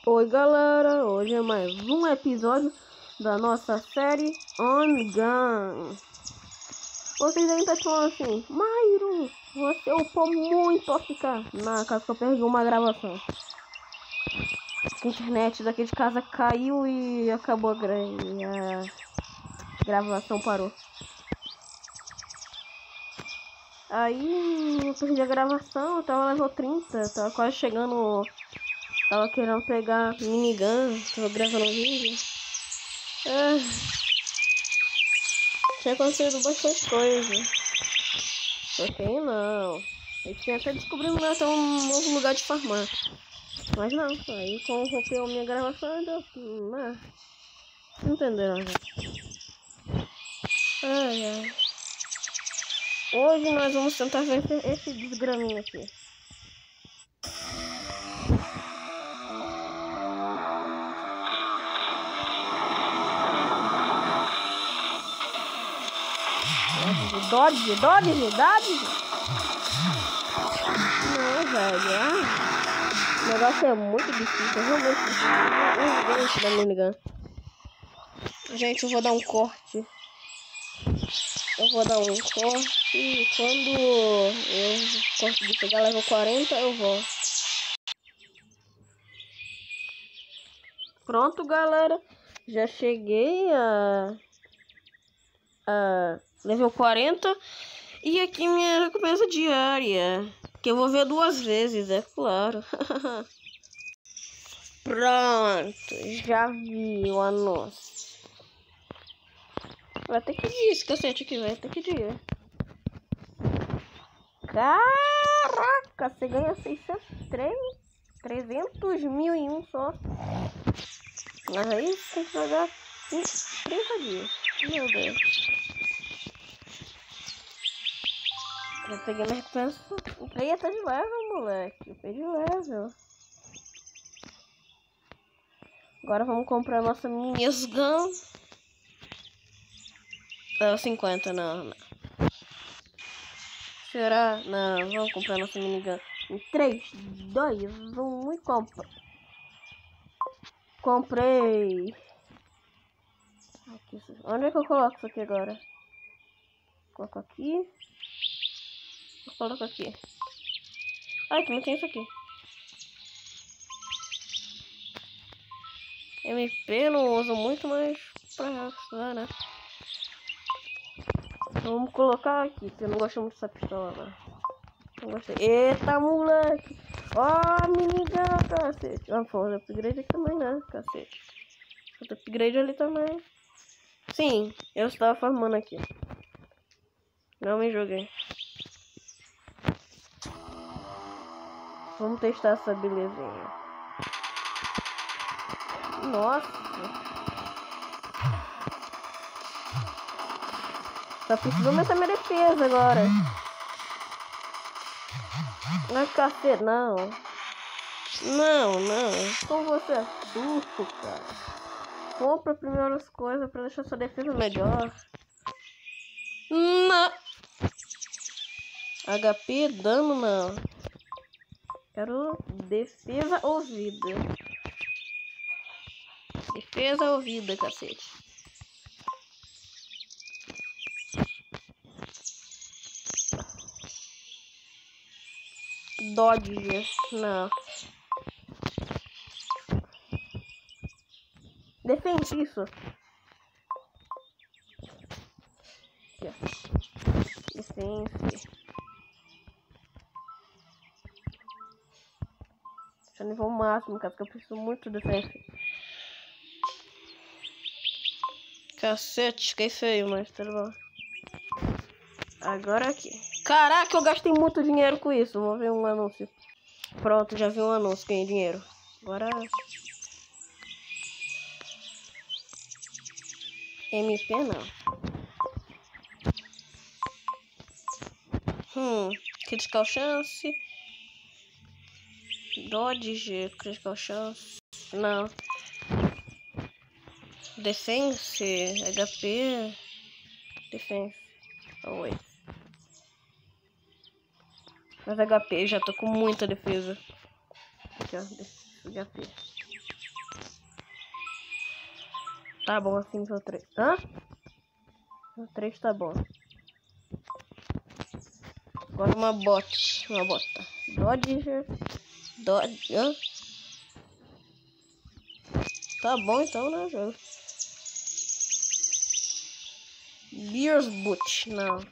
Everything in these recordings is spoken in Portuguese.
Oi galera, hoje é mais um episódio da nossa série On Gun. Vocês devem estar falando assim: Myron, você upou muito a ficar. Na casa que eu perdi uma gravação. A internet daqui de casa caiu e acabou a gravação parou. Aí eu perdi a gravação, eu tava level 30, tava quase chegando. Tava querendo pegar minigun, tava gravando um vídeo. Tinha acontecido bastante coisa. Só que aí não. Eu tinha até descobrindo até um novo lugar de farmar. Mas não, aí corrompeu a minha gravação e deu. Não entenderam, gente. Ai. Hoje nós vamos tentar vencer esse desgraminho aqui. Dodge. Não, velho. O negócio é muito difícil, realmente difícil. Da minigun. Gente, eu vou dar um corte. E quando eu conseguir pegar level 40, eu volto. Pronto, galera. Já cheguei a level 40. E aqui minha recompensa diária. Que eu vou ver 2 vezes, é claro. Pronto, já vi o anúncio. Vai ter que ir esse cacete aqui, vai ter que ir. Caraca, você ganha 300 mil em um só. Mas aí você tem que jogar 30 dias. Meu Deus. Já peguei minha recompensa. Eu peguei até de level, moleque. Eu peguei de level. Agora vamos comprar a nossa minigun. 50, não. Será? Não, vamos comprar a nossa minigun. Em 3, 2, 1 e compra. Comprei. Aqui, onde é que eu coloco isso aqui agora? Coloco aqui. Eu coloco aqui. Ai, também tem isso aqui. MP não uso muito, mas pra usar, né? Vamos colocar aqui, porque eu não gosto muito dessa pistola. Não gostei. Eita, moleque! Ó, minigun, cacete. Ah, pô, upgrade aqui também, né, cacete. Outro upgrade ali também. Sim, eu estava farmando aqui. Não me joguei. Vamos testar essa belezinha. Nossa. Só preciso aumentar minha defesa agora. Ai, cacete, não. Não. Como você é surfo, cara. Compra primeiro as coisas pra deixar sua defesa melhor. Não. HP, dano, não. Quero defesa ou vida. Defesa ou vida, cacete. Dodge, não. Defende isso. Defense. Deixa eu nível máximo, cara, porque eu preciso muito de defense. Cacete, fiquei feio, mas tudo bom. Agora aqui. Caraca, eu gastei muito dinheiro com isso. Vou ver um anúncio. Pronto, já vi um anúncio, ganhei dinheiro. Agora... MP não. Critical chance. Dodge, critical chance. Não. Defense, HP. Defense. Oi. Mas HP, já tô com muita defesa. Aqui, ó, HP. Tá bom assim, seu 3. Hã? O 3 tá bom. Agora uma bota. Dodger. Hã? Tá bom então, né, jogo? Beers Boot, não.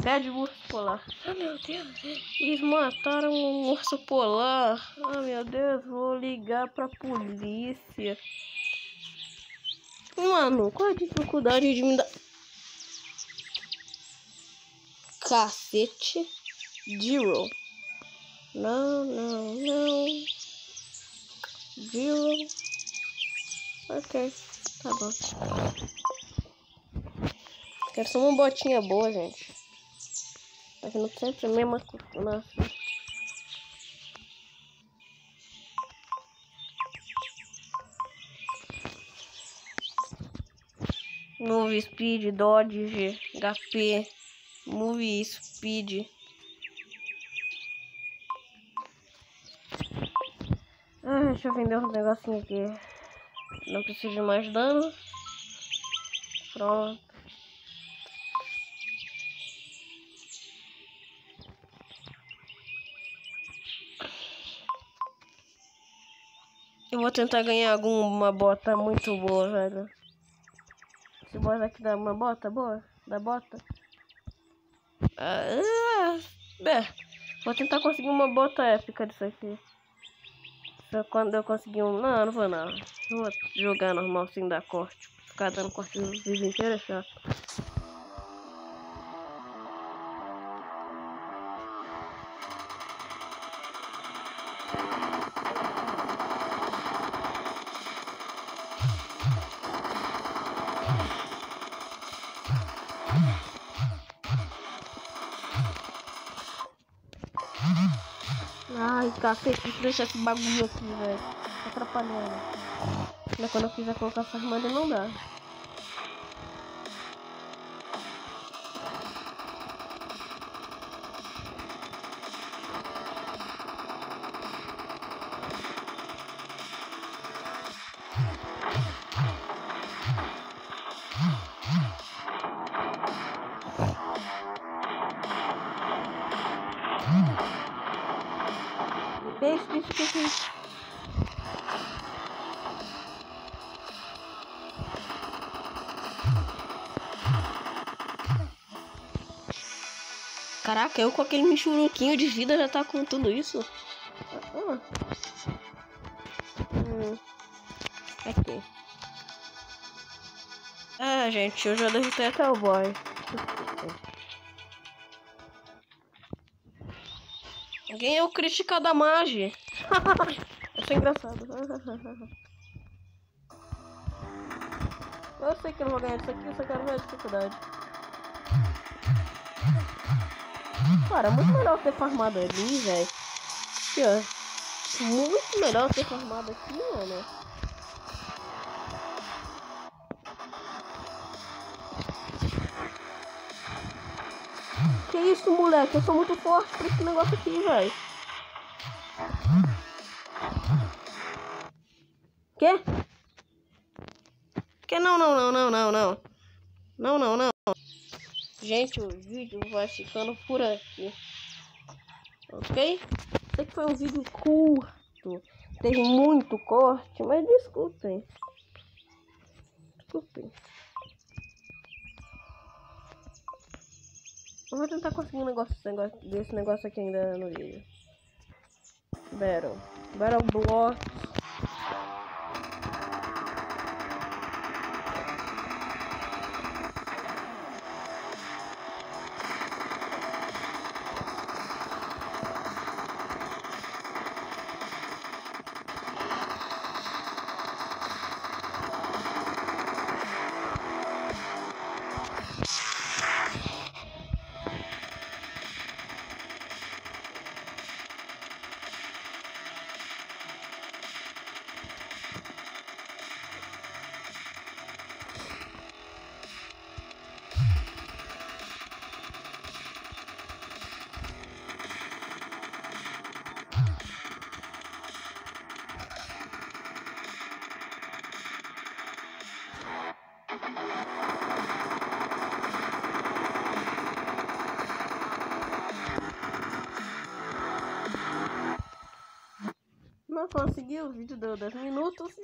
Pede urso polar. Ah, meu Deus. Eles mataram um urso polar. Ah, meu Deus. Vou ligar pra polícia. Mano, qual é a dificuldade de me dar... Cacete. Zero. Não. Zero. Ok. Tá bom. Quero só uma botinha boa, gente. Tá vendo sempre a mesma coisa. Nossa. Move Speed, Dodge, HP. Move Speed. Deixa eu vender uns negocinhos aqui. Não preciso de mais dano. Pronto. Eu vou tentar ganhar alguma bota muito boa, velho. Esse boss aqui dá uma bota boa? Dá bota? Vou tentar conseguir uma bota épica disso aqui. Só quando eu conseguir um... Não vou não. Vou jogar normal sem dar corte. Ficar dando corte no vídeo inteiro é chato. Ai, cacete, deixa eu deixar esse bagulho aqui, velho. Tá atrapalhando. Mas quando eu quiser colocar essa armadura não dá. Deixa. Caraca, eu com aquele michuruquinho de vida já tá com tudo isso? Aqui. Gente, eu já derrotei até o boy. Ganhei o crítica da Magi. Isso é engraçado. Eu sei que eu não vou ganhar isso aqui, eu só quero ver a dificuldade. Cara, é muito melhor ter farmado ali, velho. Aqui, ó. Muito melhor ter farmado aqui, mano. Que isso, moleque? Eu sou muito forte pra esse negócio aqui, velho. Quê? Que não. Não. Gente, o vídeo vai ficando por aqui. Ok? Sei que foi um vídeo curto. Teve muito corte, mas desculpem. Eu vou tentar conseguir um negócio desse negócio aqui ainda no vídeo. Battle Blocks. Não consegui, o vídeo deu 10 minutos.